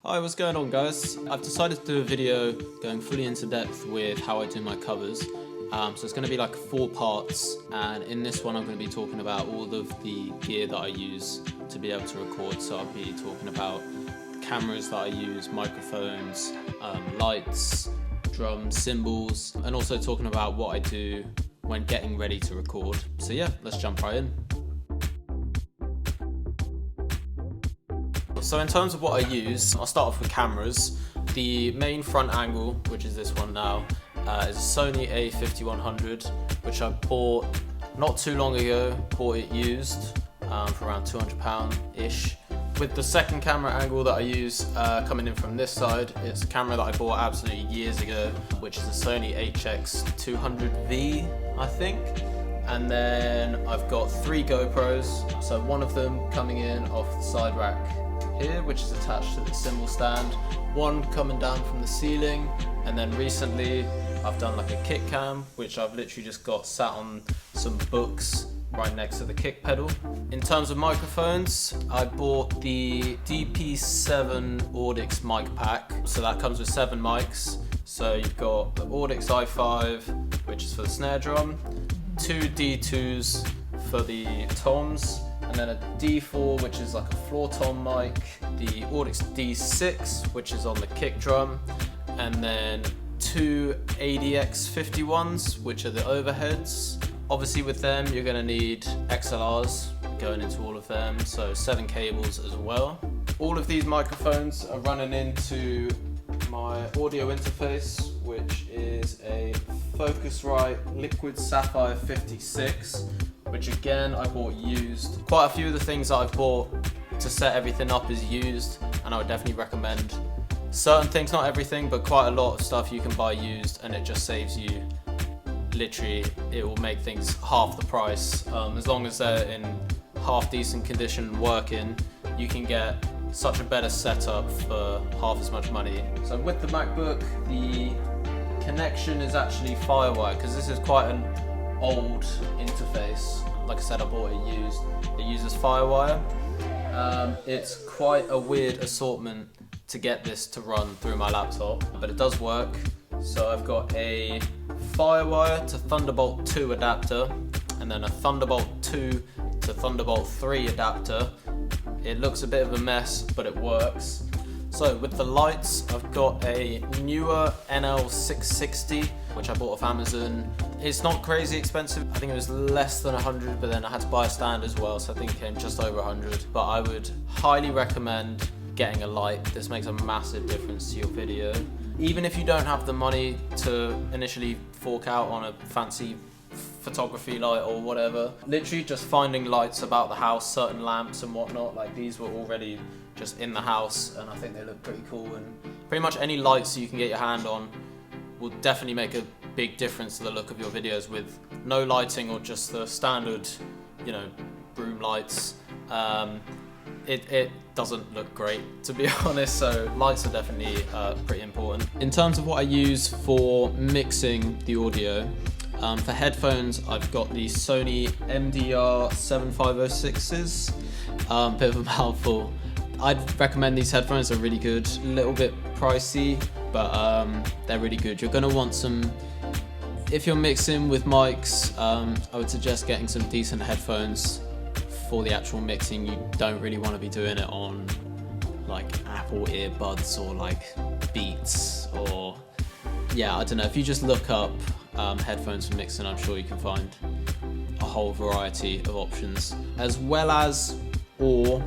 Hi, what's going on guys? I've decided to do a video going fully into depth with how I do my covers. So it's going to be like 4 parts, and in this one I'm going to be talking about all of the gear that I use to be able to record. So I'll be talking about cameras that I use, microphones, lights, drums, cymbals, and also talking about what I do when getting ready to record. So yeah, let's jump right in. So in terms of what I use, I'll start off with cameras. The main front angle, which is this one now, is a Sony A5100, which I bought not too long ago. Bought it used for around £200-ish. With the second camera angle that I use coming in from this side, it's a camera that I bought absolutely years ago, which is a Sony HX200V, I think. And then I've got 3 GoPros, so one of them coming in off the side rack here, which is attached to the cymbal stand, one coming down from the ceiling, and then recently I've done like a kick cam, which I've literally just got sat on some books right next to the kick pedal. In terms of microphones, I bought the DP7 Audix mic pack, so that comes with 7 mics. So you've got the Audix i5, which is for the snare drum, 2 D2s for the toms, and then a D4, which is like a floor tom mic, the Audix D6, which is on the kick drum, and then 2 ADX51s, which are the overheads. Obviously with them, you're gonna need XLRs going into all of them, so 7 cables as well. All of these microphones are running into my audio interface, which is a Focusrite Liquid Sapphire 56, which again I bought used. Quite a few of the things that I've bought to set everything up is used, and I would definitely recommend certain things, not everything, but quite a lot of stuff you can buy used, and it just saves you, literally, it will make things half the price. As long as they're in half decent condition and working, you can get such a better setup for half as much money. So with the MacBook, the connection is actually Firewire, because this is quite an old interface. Like I said, I bought it used. It uses Firewire. It's quite a weird assortment to get this to run through my laptop, but it does work. So I've got a Firewire to Thunderbolt 2 adapter, and then a Thunderbolt 2 to Thunderbolt 3 adapter. It looks a bit of a mess, but it works. So with the lights, I've got a newer NL660, which I bought off Amazon. It's not crazy expensive. I think it was less than 100, but then I had to buy a stand as well, so I think it came just over 100. But I would highly recommend getting a light. This makes a massive difference to your video. Even if you don't have the money to initially fork out on a fancy photography light or whatever, literally just finding lights about the house, certain lamps and whatnot, like these were already just in the house and I think they look pretty cool, and pretty much any lights you can get your hand on will definitely make a big difference to the look of your videos. With no lighting or just the standard, you know, room lights, it doesn't look great, to be honest, so lights are definitely pretty important. In terms of what I use for mixing the audio, for headphones, I've got the Sony MDR 7506s, bit of a mouthful. I'd recommend these headphones, they're really good. A little bit pricey, but they're really good. You're gonna want some, if you're mixing with mics, I would suggest getting some decent headphones for the actual mixing. You don't really want to be doing it on like Apple earbuds or like Beats or, yeah, I don't know. If you just look up headphones for mixing, I'm sure you can find a whole variety of options, as well as, or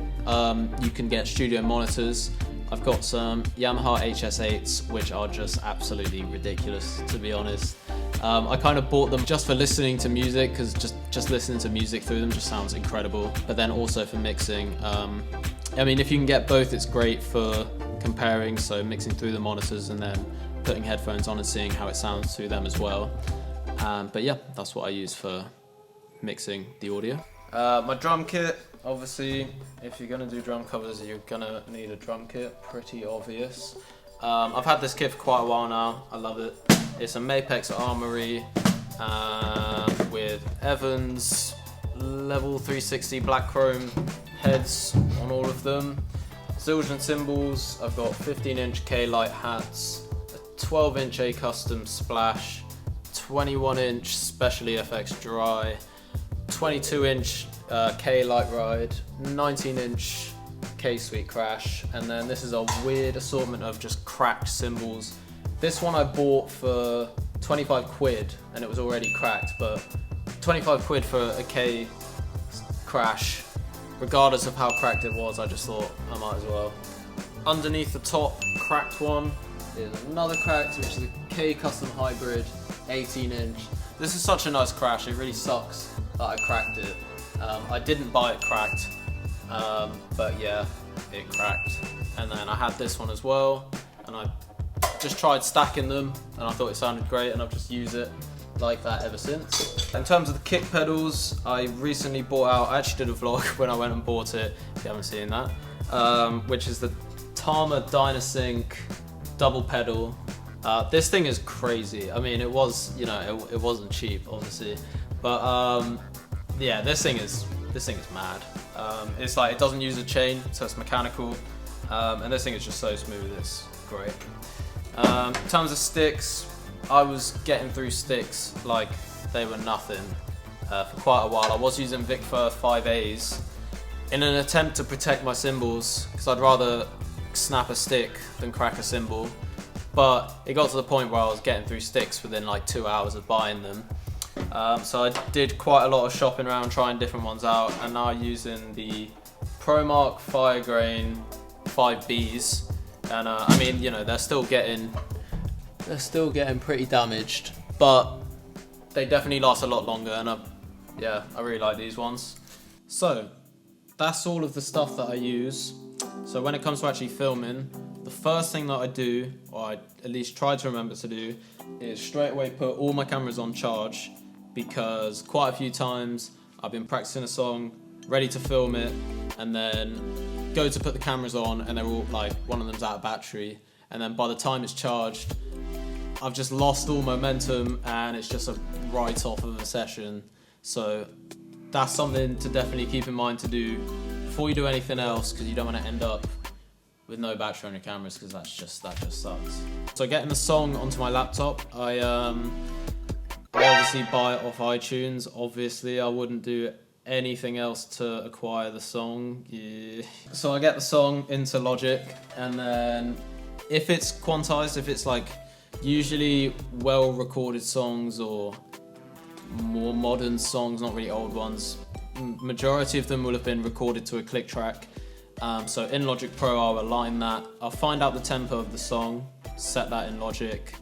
you can get studio monitors. I've got some Yamaha HS8s, which are just absolutely ridiculous, to be honest. I kind of bought them just for listening to music, because just listening to music through them just sounds incredible, but then also for mixing. I mean, if you can get both, it's great for comparing, so mixing through the monitors and then putting headphones on and seeing how it sounds through them as well. But yeah, that's what I use for mixing the audio. My drum kit, obviously, if you're gonna do drum covers, you're gonna need a drum kit, pretty obvious. I've had this kit for quite a while now, I love it. It's a Mapex Armory with Evans level 360 black chrome heads on all of them. Zildjian cymbals, I've got 15-inch K-Light hats, a 12-inch A-Custom Splash, 21-inch Special EFX Dry, 22-inch K-Light Ride, 19-inch K-Sweet Crash, and then this is a weird assortment of just cracked cymbals. This one I bought for 25 quid and it was already cracked, but 25 quid for a K Crash, regardless of how cracked it was, I just thought I might as well. Underneath the top cracked one is another cracked, which is a K Custom Hybrid 18-inch. This is such a nice crash, it really sucks that I cracked it. I didn't buy it cracked, but yeah, it cracked. And then I had this one as well, and I just tried stacking them, and I thought it sounded great, and I've just used it like that ever since. In terms of the kick pedals, I recently bought out, I actually did a vlog when I went and bought it, if you haven't seen that, which is the Tama Dynasync double pedal. This thing is crazy. I mean, it was, you know, it wasn't cheap, obviously, but yeah, this thing is mad. It's like, it doesn't use a chain, so it's mechanical, and this thing is just so smooth, it's great. In terms of sticks, I was getting through sticks like they were nothing for quite a while. I was using Vic Firth 5As in an attempt to protect my cymbals, because I'd rather snap a stick than crack a cymbal, but it got to the point where I was getting through sticks within like 2 hours of buying them. So I did quite a lot of shopping around, trying different ones out, and now using the ProMark Firegrain 5Bs. And I mean, you know, they're still getting pretty damaged, but they definitely last a lot longer, and yeah, I really like these ones. So that's all of the stuff that I use. So when it comes to actually filming, the first thing that I do, or I at least try to remember to do, is straight away put all my cameras on charge, because quite a few times I've been practicing a song, ready to film it, and then go to put the cameras on and they're all like, one of them's out of battery, and then by the time it's charged, I've just lost all momentum and it's just a write-off of a session. So that's something to definitely keep in mind to do before you do anything else, because you don't want to end up with no battery on your cameras, because that just sucks. So getting the song onto my laptop, I obviously buy it off iTunes. Obviously, I wouldn't do anything else to acquire the song. Yeah. So I get the song into Logic, and then if it's quantized, if it's like usually well recorded songs or more modern songs, not really old ones, majority of them will have been recorded to a click track. So in Logic Pro, I'll align that. I'll find out the tempo of the song, set that in Logic,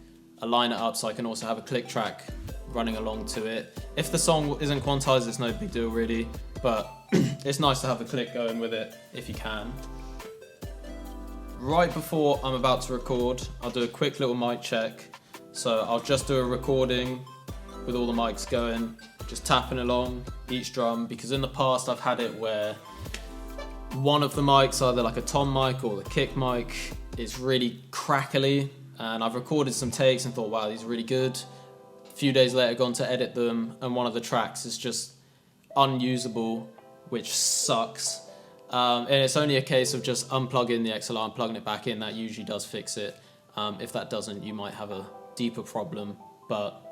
align it up so I can also have a click track running along to it. If the song isn't quantized, it's no big deal really, but it's nice to have the click going with it if you can. Right before I'm about to record, I'll do a quick little mic check. So I'll just do a recording with all the mics going, just tapping along each drum, because in the past I've had it where one of the mics, either like a tom mic or the kick mic, is really crackly, and I've recorded some takes and thought, wow, these are really good. A few days later, gone to edit them, and one of the tracks is just unusable, which sucks. And it's only a case of just unplugging the XLR and plugging it back in. That usually does fix it. If that doesn't, you might have a deeper problem, but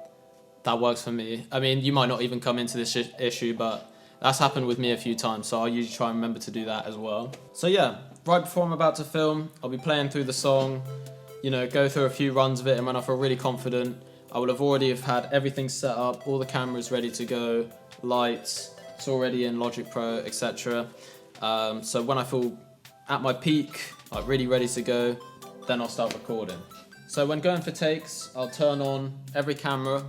that works for me. I mean, you might not even come into this issue, but that's happened with me a few times, so I'll usually try and remember to do that as well. So yeah, right before I'm about to film, I'll be playing through the song, you know, go through a few runs of it, and when I feel really confident, I will have already have had everything set up, all the cameras ready to go, lights, it's already in Logic Pro, etc. So when I feel at my peak, like really ready to go, then I'll start recording. So when going for takes, I'll turn on every camera,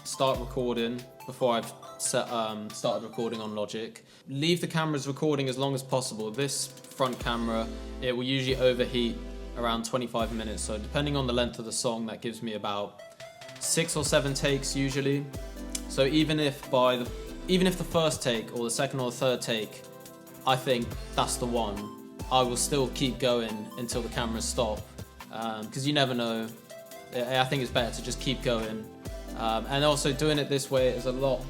start recording before I've started recording on Logic. Leave the cameras recording as long as possible. This front camera, it will usually overheat around 25 minutes. So depending on the length of the song, that gives me about 6 or 7 takes usually. So even if the first take or the second or the third take, I think that's the one, I will still keep going until the cameras stop, because you never know. I think it's better to just keep going, and also doing it this way is a lot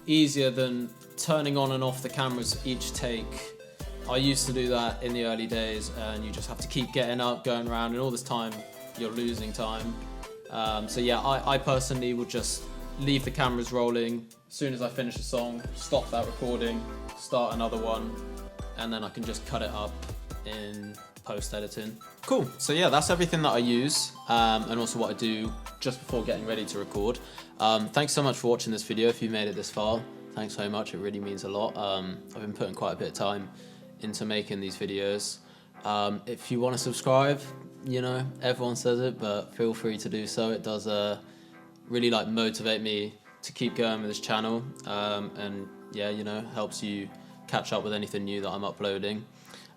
easier than turning on and off the cameras each take. I used to do that in the early days, and you just have to keep getting up, going around, and all this time you're losing time. So yeah, I personally would just leave the cameras rolling. As soon as I finish a song, stop that recording, start another one, and then I can just cut it up in post-editing. Cool, so yeah, that's everything that I use, and also what I do just before getting ready to record. Thanks so much for watching this video. If you made it this far, thanks so much, it really means a lot. I've been putting quite a bit of time into making these videos. If you want to subscribe, you know, everyone says it, but feel free to do so. It does really like motivate me to keep going with this channel, and yeah, you know, helps you catch up with anything new that I'm uploading.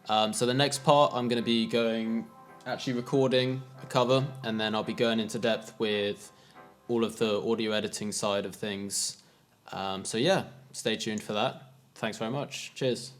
So the next part, I'm going to be actually recording a cover, and then I'll be going into depth with all of the audio editing side of things. So yeah, stay tuned for that. Thanks very much. Cheers.